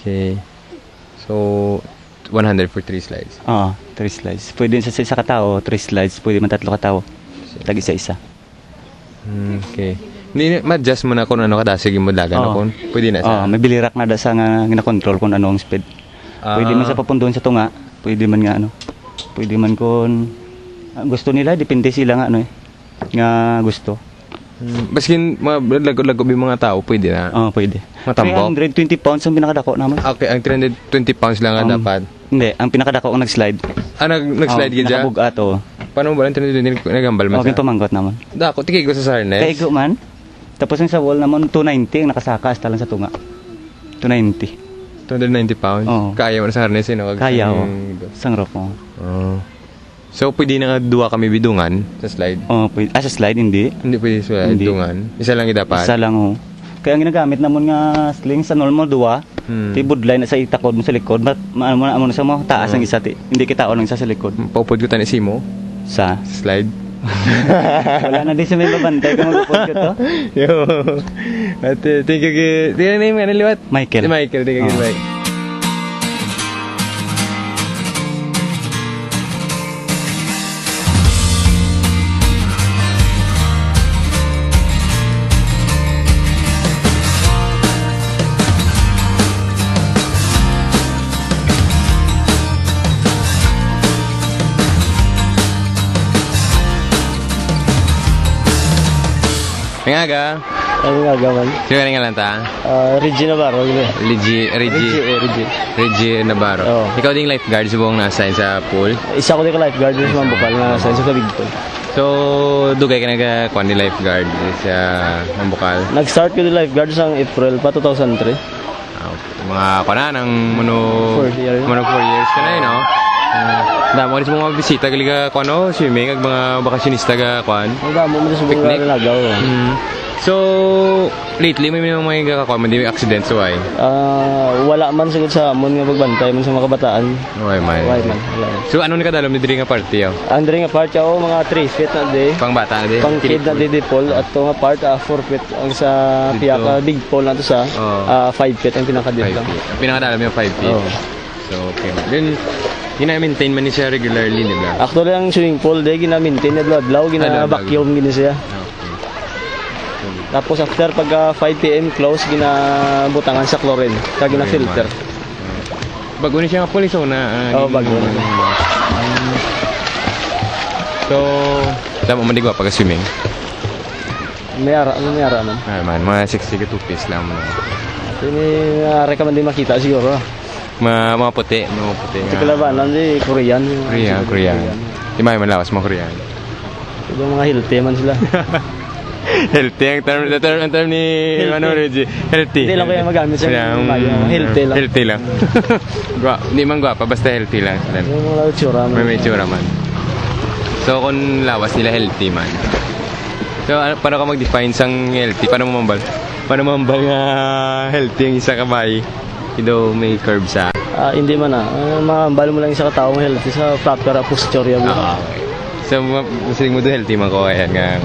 Okay. So, 100 for 3 slides. Oo, 3 slides. Pwede sa isa katao, 3 slides. Pwede man 3 katao. Tag isa-isa. Okay. Hindi, ma-adjust mo na kung ano kada, sige mo dagan. Oo. Kung pwede na sa... May bilirak na da sa nga gina-control kung ano ang speed. Pwede man sa papundon sa tunga. Pwede man nga ano. Pwede man kung gusto nila, depende sila nga ano nga gusto. Baskin, lago-lago yung mga tao, pwede na. Oo, pwede. Matambok? 320 pounds ang pinakadako naman. Okay, ang 320 pounds lang ang dapat. Hindi, ang pinakadako ang nag-slide. Nag-slide ka dyan? Nakabugat, oo. Paano mo ba ang 320 nagambal man Okay, pamanggot naman. Dako, tikig ko sa sarnes. Kaigo man. Tapos yung sa wall naman, 290 ang nakasaka, hasta lang sa tunga. 290. 290 pounds? Oo. Kaya mo na sa harness, Kaya, oo. Sang rock, oo. So, pwede na nga duwa kami bidungan sa slide? Oo, pwede. Sa slide, hindi. Hindi pwede sa Hindi. bidungan? Isa lang dapat? Isa lang, oo. Kaya ang ginagamit naman nga sling sa normal duwa, budlay na sa itakod mo sa likod, ano na sa mo, taas ang isa, hindi kita lang isa sa likod. Paupod ko tani si mo? Sa Slide? wala na din sa may babantay kung magpupod ko to. Yo. At thank you. Tingnan na yung ano liwat? Michael. Si Michael, thank you, Mike. Nga Ano nga gaman? sino ka lang ta? Regina Navarro, yun eh. Reggie Navarro. Oo. Ikaw ding lifeguard subong nasa sa pool. Isa ko din ka lifeguard sa Mambukal na sa Kabig ko. So, dugay ka nagkakuan ni lifeguard sa Mambukal. Nag-start ko din lifeguard sa April pa 2003. Mga kuana ng mano 4 years. mano 4 years ka na no. Damo rin sa mga bisita gali ka kuano swimming ag mga bakasyonista ga kuan. Ang damo mo sa Picnic? buong nalagaw. So, lately may mga kakuan man di accident so ay. Wala man sigud sa amon nga pagbantay man sa mga kabataan. Why man. Wala. So ano ni kadalom ni diri nga party yo? Andre nga part ako mga 3 feet na day. Pang bata na di. Pang kid na di pole at to nga part 4 feet ang sa Dito. piyaka big pole na to sa Oo. 5 feet ang pinaka 5 dito. feet. Ang pinakadalam yung 5 feet. Oo. So, okay. Then, gina-maintain man ni siya regularly, di ba? Actually ang swimming pool day gina-maintain na adlaw gina-vacuum gina siya. Okay. Tapos after pag 5 PM close ginabutangan sa chlorine kag gina-filter. Bago ni siya nga pulis na. Oo, bago na. So, tama mo di ko pag-swimming. Mayara man. Man, mga 60 piece lang mo. Ini recommend din makita siguro. Mga puti. Sa kalabanan di Korean. Korean. Di may malawas mga Korean. Yung mga healthy man sila. Healthy ang term ni ano Reggie. Healthy. Hindi lang kaya magamit sa healthy lang. Healthy lang. Hindi man gwapa basta healthy lang sila. Yung mga tsura man. May tsura man. So kung lawas nila healthy man. So paano ka mag-define sang healthy? Paano mo mambal nga healthy ang isa kabay? Ito may curve sa. Hindi man mambal mo lang isa ka tao healthy sa proper posture yan. Okay. So masing mo do healthy man ko ayan nga.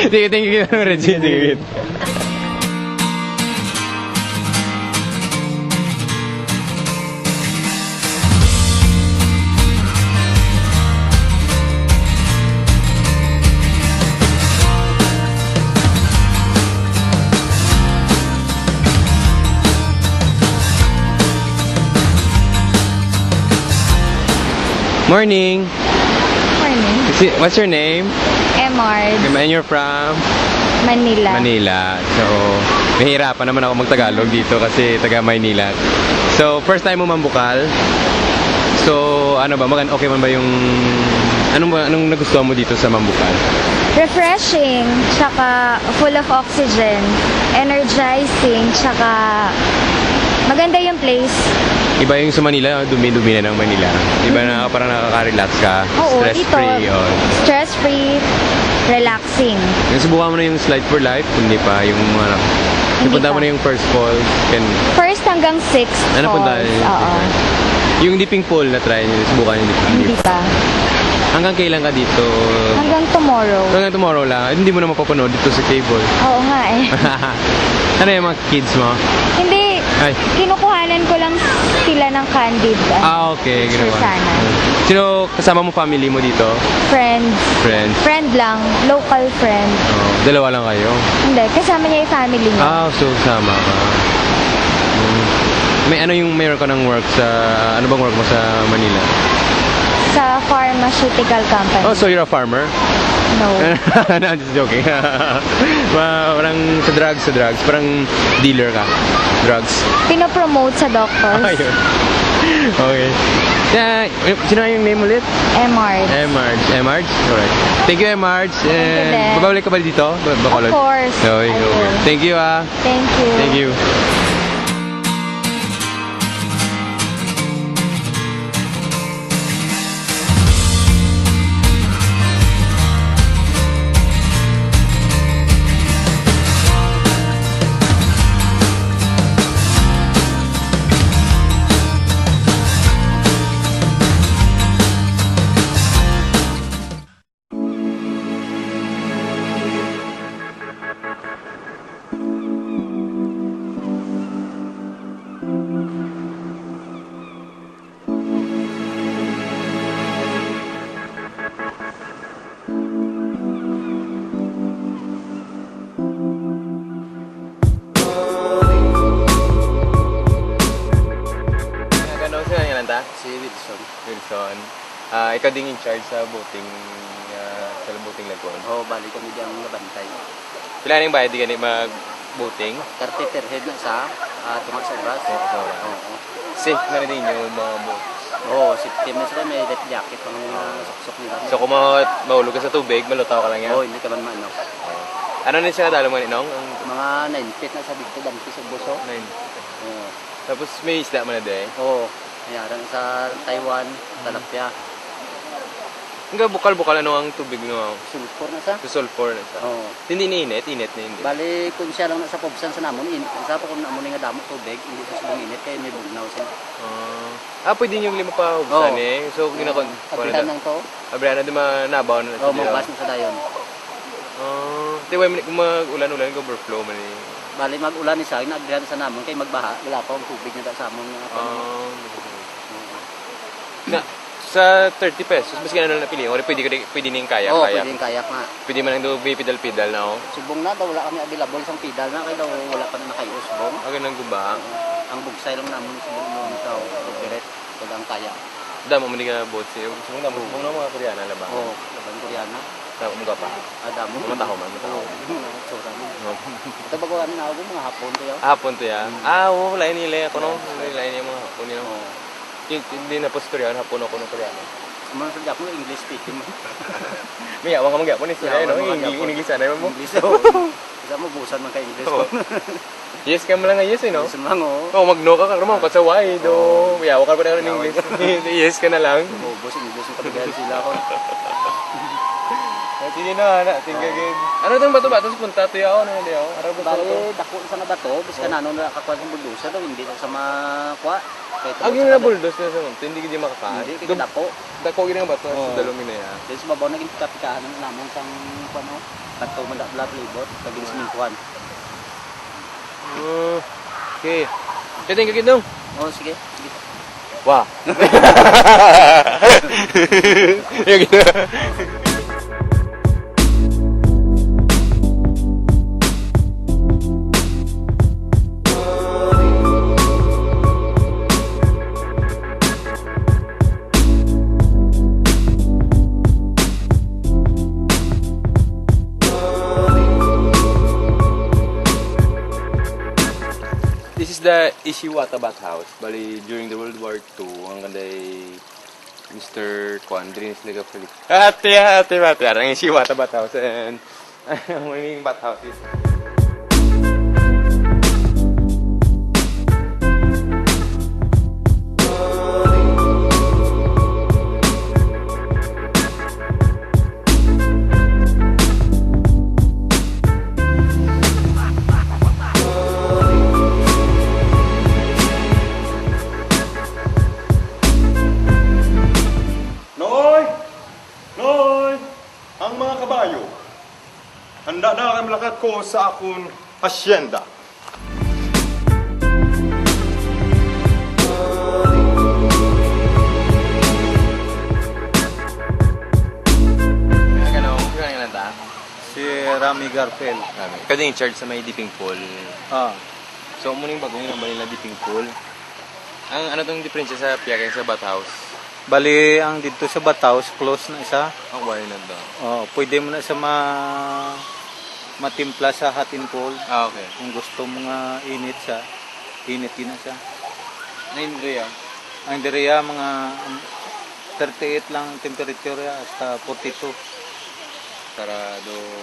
Sige, thank you Reggie. Sige. Morning. Morning. What's your name? Emard, And you're from Manila. Manila. So, nahihirapan naman ako mag-Tagalog dito kasi taga Maynila. So, first time mo mambukal. So, ano ba? Okay man ba yung... Anong nagustuhan mo dito sa Mambukal? Refreshing, tsaka full of oxygen, energizing, tsaka maganda yung place. Iba yung sa Manila, dumi-dumi na ng Manila. Iba na parang nakaka-relax ka. Oo, Stress-free. dito, stress-free, relaxing. Subukan mo na yung Slide for Life, hindi pa yung mga... Hindi Napunta mo pa. na yung first fall. First hanggang 6th Ano punta? falls. Oo, Yung dipping pool na try niyo, subukan yung dipping hindi pa. Hanggang kailan ka dito? Hanggang tomorrow. Hanggang tomorrow lang. Hindi mo na mapapanood dito sa cable. Oo nga eh. Ano yung mga kids mo? Hindi, Ay. kinukuhanan ko lang sila ng candid. Okay. Picture Ginawa. sana. Sino kasama mo family mo dito? Friends. Friends? Friend lang. Local friend. Oh, dalawa lang kayo? Hindi, kasama niya yung family niya. So sama ka. May ano yung meron ka ng work sa... Ano bang work mo sa Manila? Sa pharmaceutical company. Oh, so you're a farmer? No. No, I'm just joking. Parang sa drugs. Parang dealer ka. Drugs. Pinopromote sa doctors. Ayun. Okay. Sino yung name ulit? MR. Emarge? Alright. Thank you, Emarge. you din. Babalik ka ba dito? Bacolod? Of course. Okay, I okay. will. Thank you, Thank you. Thank you. Ano sila nga nanta? Si Wilson. Wilson. Ikaw din in charge sa boating lagoon. Oo, bali kami diyang nabantay. Pila na yung bayad di gani mag-boating? 30 per head na sa tumak sa oras. Oo. Safe na rin yung mga boat. Oo, safety na sila. May life jacket pang suksok nila. So kung mahulog ka sa tubig, malutaw ka lang yan? Oo, hindi ka man maano. Ano na siya kadalo mo ninong? Mga 9 feet na sa bigto, dampi sa buso. Oo. Tapos may isda mo na din. Oo. Mayroon sa Taiwan, Talapia. Hanggang bukal-bukal ano ang tubig no? Sulfur na sa. Sulfur na siya. Oo. Hindi init na hindi. Bali, kung siya lang sa pubsan sa namon, sa pa kung namon nga damo tubig, hindi sa subong init, kaya may bugnaw siya. Pwede yung lima pa hubsan Oo. eh. So, ginakon. Pagpitan ng to, Abrihan na di manabaw na. oo, magbas mo sa dayon. Di ba kung mag-ulan-ulan, overflow man eh. Bali, mag-ulan ni sa nagdihan sa namon, kay magbaha, wala pa ang tubig na sa amon. Na, sa 30 pesos, mas ganun na napili. O pwede ning kayak. Oo, kayak. pwedeng kayak nga. Pwede man lang doon may pedal-pedal na oh. Subong na daw, wala kami available isang pedal na, kaya daw wala pa na nakayusbong. Ganun guba. Ang bugsay lang naman subong noon ito, direct, pag ang kayak. Damo mo ka boat siya. Gusto mo na mga Koreana laba. Oo, laban Koreana. Damo mo ka pa. Damo. Mataho man. Oo, tsura mo. Ito bago kami na ako, mga hapon to yun. Hapon to ya. Oo, lain nila ako no. Lain yung mga hapon nila. Oo. Hindi na po storyan, hapon ako ng Koreano. Mga sa Japan, English speaking mo. May awang ka mag-hapon ni storyan, no? Yawa, mga Ingigis sana mo. English, oo. Isa mo, busan man ka English ko. Yes ka mo lang nga yes, no? Busan lang, oo. Oh, mag-no ka karma ka sa wide, do. Yawa ka pa na ng English. Yes ka na lang. Oo, bus English yung kabigayan sila ko. Sige na, tingagin. Ano itong bato-bato sa punta? Tuya ako, ano hindi ako? Araw ba Bali, ito? dako sa nga bato, bis ka nanon na kakuha sa buldosa daw, hindi sa makwa. Ang yun na bulldoze na sa monte, hindi ka makakaan. Hindi, kaya dako. Dako ginang bato sa Oo. dalawang minaya. Dahil sa babaw naging kapikahan ng namon sang ano, bato mandaklat libot, laging simintuan. Okay. Tingagin dong. Oo, sige. Sige. Wah. Yung gitu. This is the Ishiwata Bath House. Bali, during the World War II, ang kanday Mr. Kwan, din sila ka pali. Ate. Ang Ishiwata Bath House. And, ang maning bath house is... ko sa akong asyenda. Ano lang ta? Si Rami Garfel. Kasi in charge sa may dipping pool. Ah, So, muning bagong yung balila dipping pool. Ang ano tong diferensya sa Piakay sa Bathhouse? bali ang dito sa Bataws close na isa. Ang wala na to. Oh, pwede mo na sa matimpla sa hot and cold. Ah, okay. Kung gusto mo nga init siya, init din na siya. Naindre Ang direya mga 38 lang temperature hasta 42. Sarado.